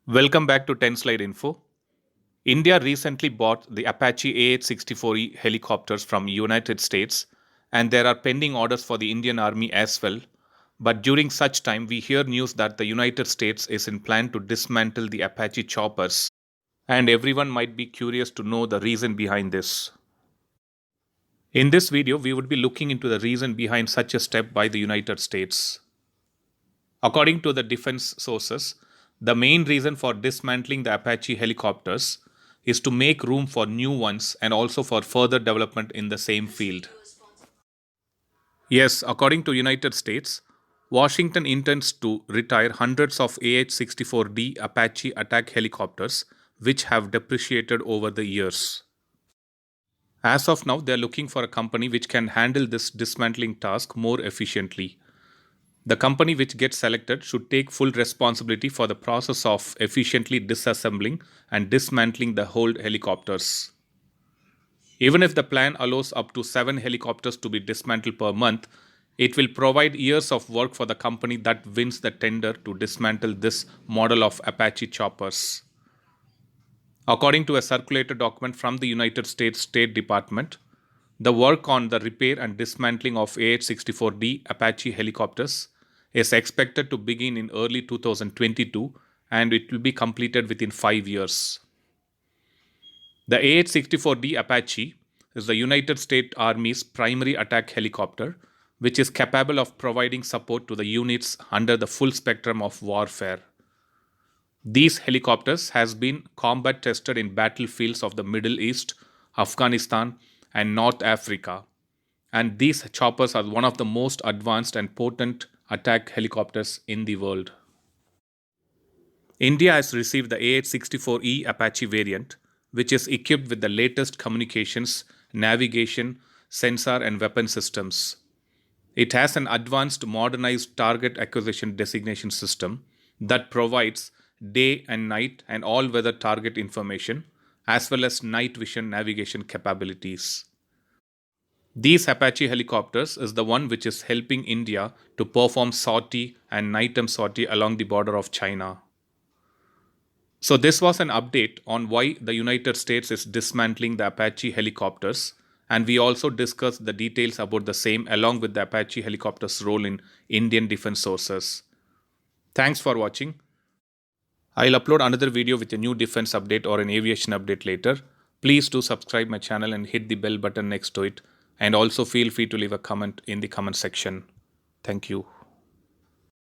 Welcome back to 10 Slide Info. India recently bought the Apache AH-64E helicopters from United States, and there are pending orders for the Indian Army as well. But during such time, we hear news that the United States is in plan to dismantle the Apache choppers, and everyone might be curious to know the reason behind this. In this video, we would be looking into the reason behind such a step by the United States. According to the defense sources, the main reason for dismantling the Apache helicopters is to make room for new ones and also for further development in the same field. Yes, according to United States, Washington intends to retire hundreds of AH-64D Apache attack helicopters which have depreciated over the years. As of now, they are looking for a company which can handle this dismantling task more efficiently. The company which gets selected should take full responsibility for the process of efficiently disassembling and dismantling the whole helicopters. Even if the plan allows up to 7 helicopters to be dismantled per month, it will provide years of work for the company that wins the tender to dismantle this model of Apache choppers. According to a circulated document from the United States State Department, the work on the repair and dismantling of AH-64D Apache helicopters is expected to begin in early 2022 and it will be completed within 5 years. The AH-64D Apache is the United States Army's primary attack helicopter, which is capable of providing support to the units under the full spectrum of warfare. These helicopters has been combat tested in battlefields of the Middle East, Afghanistan, and North Africa. And these choppers are one of the most advanced and potent attack helicopters in the world. India has received the AH-64E Apache variant, which is equipped with the latest communications, navigation, sensor and weapon systems. It has an advanced modernized target acquisition designation system that provides day and night and all-weather target information, as well as night vision navigation capabilities. These Apache helicopters is the one which is helping India to perform sortie and nighttime sortie along the border of China. So this was an update on why the United States is dismantling the Apache helicopters, and we also discussed the details about the same along with the Apache helicopters' role in Indian defense sources. Thanks for watching. I'll upload another video with a new defense update or an aviation update later. Please do subscribe my channel and hit the bell button next to it. And also feel free to leave a comment in the comment section. Thank you.